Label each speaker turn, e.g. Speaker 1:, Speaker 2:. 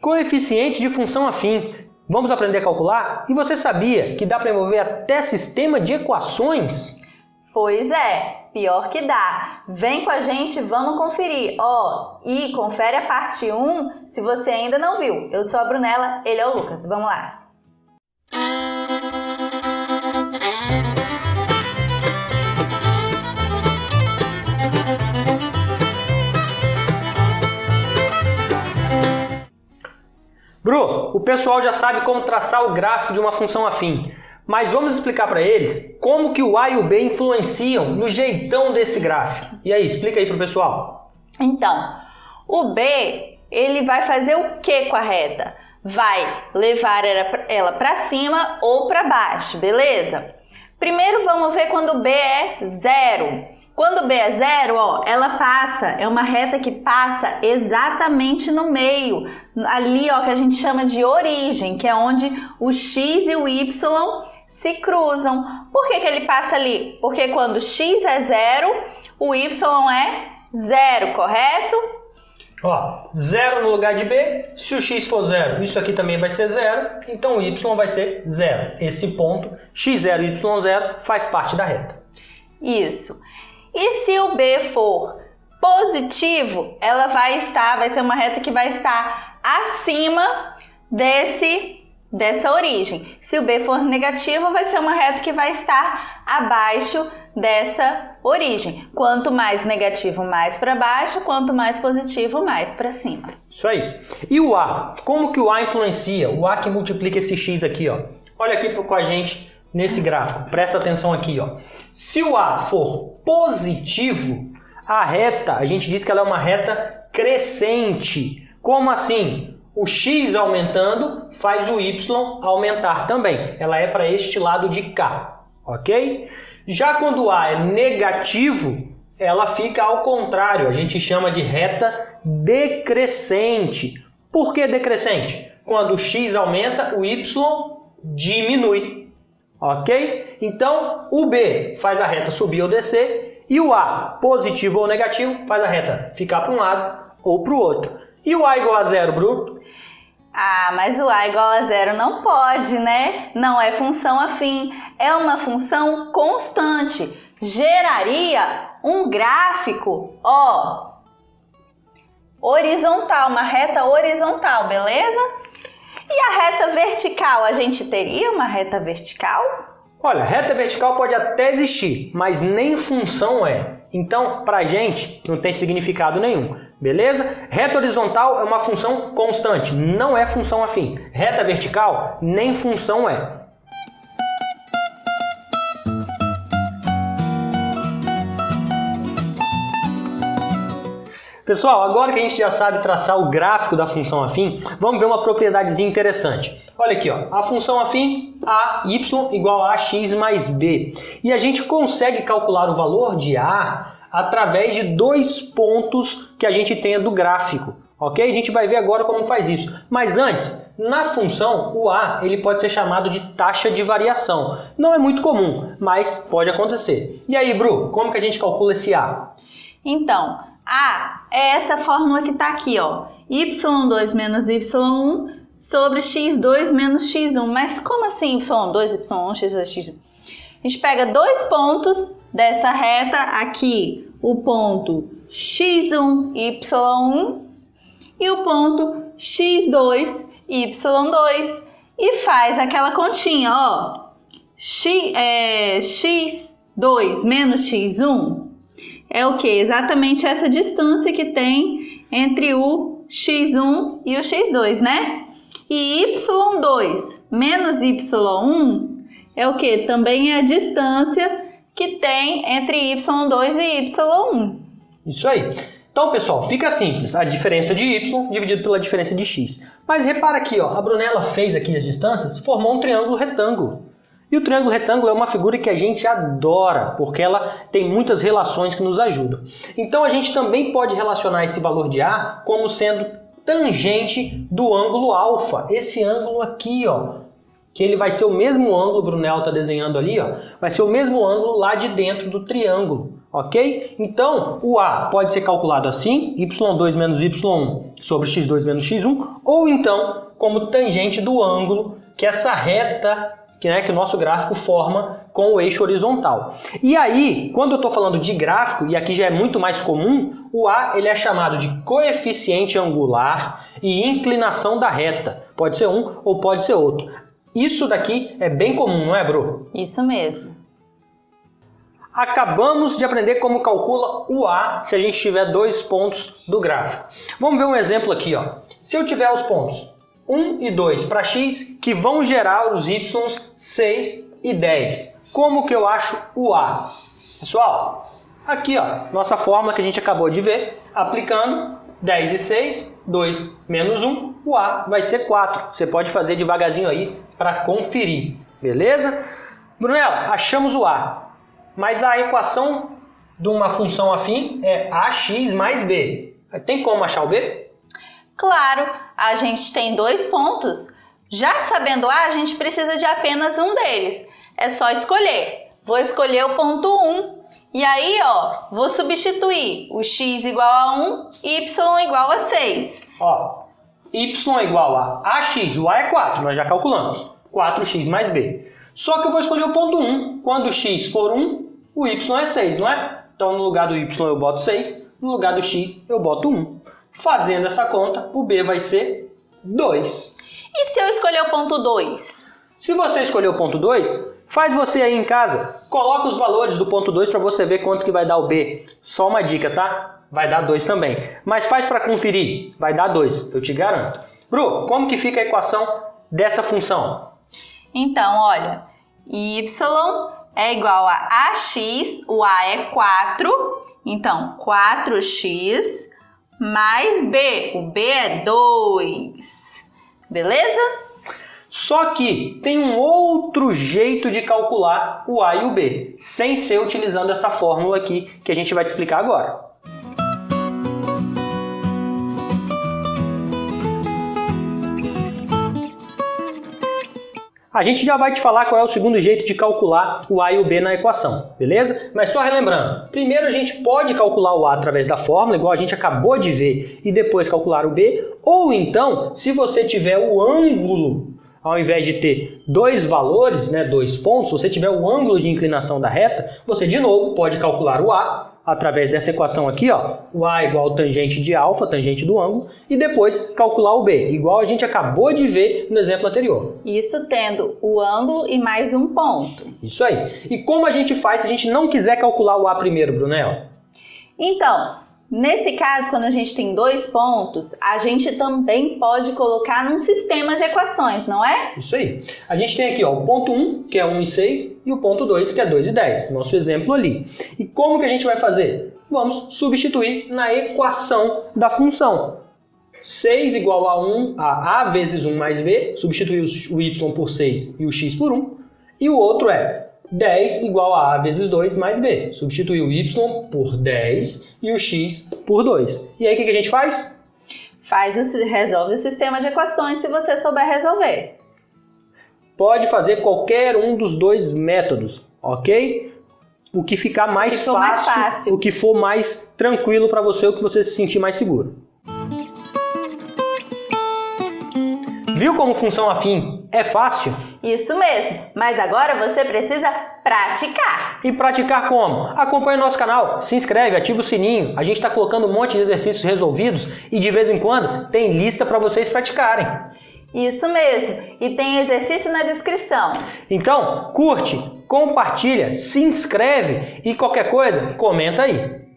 Speaker 1: Coeficientes de função afim. Vamos aprender a calcular? E você sabia que dá para envolver até sistema de equações?
Speaker 2: Pois é, pior que dá. Vem com a gente, vamos conferir. E confere a parte 1 se você ainda não viu. Eu sou a Brunella, ele é o Lucas. Vamos lá.
Speaker 1: Bru, o pessoal já sabe como traçar o gráfico de uma função afim, mas vamos explicar para eles como que o A e o B influenciam no jeitão desse gráfico. E aí, explica aí para o pessoal.
Speaker 2: Então, o B, ele vai fazer o que com a reta? Vai levar ela para cima ou para baixo, beleza? Primeiro vamos ver quando o B é 0. Quando o B é 0, ela passa, é uma reta que passa exatamente no meio, ali que a gente chama de origem, que é onde o X e o Y se cruzam. Por que ele passa ali? Porque quando o X é 0, o Y é 0, correto?
Speaker 1: 0 no lugar de B, se o X for 0, isso aqui também vai ser 0, então o Y vai ser 0. Esse ponto, X0 e Y0, faz parte da reta.
Speaker 2: Isso. E se o B for positivo, ela vai ser uma reta que vai estar acima dessa origem. Se o B for negativo, vai ser uma reta que vai estar abaixo dessa origem. Quanto mais negativo, mais para baixo, quanto mais positivo, mais para cima.
Speaker 1: Isso aí. E o A? Como que o A influencia? O A que multiplica esse X aqui, Olha aqui com a gente nesse gráfico. Presta atenção aqui, Se o A for positivo, a reta, a gente diz que ela é uma reta crescente. Como assim? O X aumentando faz o Y aumentar também. Ela é para este lado de cá, ok? Já quando o A é negativo, ela fica ao contrário. A gente chama de reta decrescente. Por que decrescente? Quando o X aumenta, o Y diminui. Ok? Então, o B faz a reta subir ou descer e o A, positivo ou negativo, faz a reta ficar para um lado ou para o outro. E o A igual a 0, Bru?
Speaker 2: Mas o A igual a 0 não pode, né? Não é função afim, é uma função constante. Geraria um gráfico, horizontal, uma reta horizontal, beleza? E a reta vertical, a gente teria uma reta vertical?
Speaker 1: Olha, reta vertical pode até existir, mas nem função é. Então, pra gente, não tem significado nenhum, beleza? Reta horizontal é uma função constante, não é função afim. Reta vertical, nem função é. Pessoal, agora que a gente já sabe traçar o gráfico da função afim, vamos ver uma propriedadezinha interessante. Olha aqui, a função afim AY igual a AX mais B. E a gente consegue calcular o valor de A através de dois pontos que a gente tenha do gráfico. Ok? A gente vai ver agora como faz isso. Mas antes, na função, o A ele pode ser chamado de taxa de variação. Não é muito comum, mas pode acontecer. E aí, Bru, como que a gente calcula esse A?
Speaker 2: Então, A é essa fórmula que está aqui, y2 menos y1 sobre x2 menos x1. Mas como assim y2, y1, x2, x1? A gente pega dois pontos dessa reta, aqui o ponto x1, y1 e o ponto x2, y2 e faz aquela continha, x2 menos x1 é o que? Exatamente essa distância que tem entre o x1 e o x2, né? E y2 menos y1 é o que? Também é a distância que tem entre y2 e y1.
Speaker 1: Isso aí. Então, pessoal, fica simples. A diferença de y dividido pela diferença de x. Mas repara aqui, a Brunella fez aqui as distâncias, formou um triângulo retângulo. E o triângulo retângulo é uma figura que a gente adora, porque ela tem muitas relações que nos ajudam. Então a gente também pode relacionar esse valor de A como sendo tangente do ângulo alfa. Esse ângulo aqui, que ele vai ser o mesmo ângulo, o Brunella está desenhando ali, vai ser o mesmo ângulo lá de dentro do triângulo. ok? Então, o A pode ser calculado assim, y2 menos y1 sobre x2 menos x1, ou então como tangente do ângulo que essa reta que o nosso gráfico forma com o eixo horizontal. E aí, quando eu estou falando de gráfico, e aqui já é muito mais comum, o A ele é chamado de coeficiente angular e inclinação da reta. Pode ser um ou pode ser outro. Isso daqui é bem comum, não é, Bru?
Speaker 2: Isso mesmo.
Speaker 1: Acabamos de aprender como calcula o A se a gente tiver 2 pontos do gráfico. Vamos ver um exemplo aqui, ó. Se eu tiver os pontos 1 e 2 para x, que vão gerar os y 6 e 10. Como que eu acho o A? Pessoal, aqui ó, nossa fórmula que a gente acabou de ver, aplicando 10 e 6, 2 menos 1, o A vai ser 4. Você pode fazer devagarzinho aí para conferir, beleza? Brunella, achamos o A. Mas a equação de uma função afim é ax mais b. Tem como achar o b?
Speaker 2: Claro, a gente tem 2 pontos. Já sabendo A, a gente precisa de apenas um deles. É só escolher. Vou escolher o ponto 1. E aí, ó, vou substituir o x igual a 1 e y igual a 6.
Speaker 1: Ó, y igual a ax, o a é 4, nós já calculamos. 4x mais b. Só que eu vou escolher o ponto 1. Quando o x for 1, o y é 6, não é? Então, no lugar do y eu boto 6, no lugar do x eu boto 1. Fazendo essa conta, o b vai ser 2.
Speaker 2: E se eu escolher o ponto 2?
Speaker 1: Se você escolher o ponto 2, faz você aí em casa, coloca os valores do ponto 2 para você ver quanto que vai dar o b. Só uma dica, tá? Vai dar 2 também. Mas faz para conferir, vai dar 2, eu te garanto. Bru, como que fica a equação dessa função?
Speaker 2: Então, olha, y é igual a ax, o a é 4, então 4x mais b, o b é 2, beleza?
Speaker 1: Só que tem um outro jeito de calcular o a e o b, sem ser utilizando essa fórmula aqui que a gente vai te explicar agora. A gente já vai te falar qual é o segundo jeito de calcular o a e o b na equação, beleza? Mas só relembrando, primeiro a gente pode calcular o a através da fórmula, igual a gente acabou de ver, e depois calcular o b, ou então, se você tiver o ângulo, ao invés de ter 2 valores, 2 pontos, se você tiver o ângulo de inclinação da reta, você de novo pode calcular o a, através dessa equação aqui, ó, o a igual ao tangente de alfa, tangente do ângulo, e depois calcular o b, igual a gente acabou de ver no exemplo anterior.
Speaker 2: Isso tendo o ângulo e mais um ponto.
Speaker 1: Isso aí. E como a gente faz se a gente não quiser calcular o a primeiro, Brunella?
Speaker 2: Então, nesse caso, quando a gente tem 2 pontos, a gente também pode colocar num sistema de equações, não é?
Speaker 1: Isso aí. A gente tem aqui ó, o ponto 1, que é 1 e 6, e o ponto 2, que é 2 e 10. Nosso exemplo ali. E como que a gente vai fazer? Vamos substituir na equação da função. 6 igual a 1, a vezes 1 mais b, substituir o y por 6 e o x por 1. E o outro é 10 igual a vezes 2 mais b. Substituir o y por 10 e o x por 2. E aí o que a gente faz?
Speaker 2: Resolve o sistema de equações se você souber resolver.
Speaker 1: Pode fazer qualquer um dos 2 métodos, ok? O que ficar mais fácil, o que for mais tranquilo para você, o que você se sentir mais seguro. Viu como função afim é fácil?
Speaker 2: Isso mesmo, mas agora você precisa praticar.
Speaker 1: E praticar como? Acompanhe o nosso canal, se inscreve, ativa o sininho. A gente está colocando um monte de exercícios resolvidos e de vez em quando tem lista para vocês praticarem.
Speaker 2: Isso mesmo, e tem exercício na descrição.
Speaker 1: Então, curte, compartilha, se inscreve e qualquer coisa, comenta aí.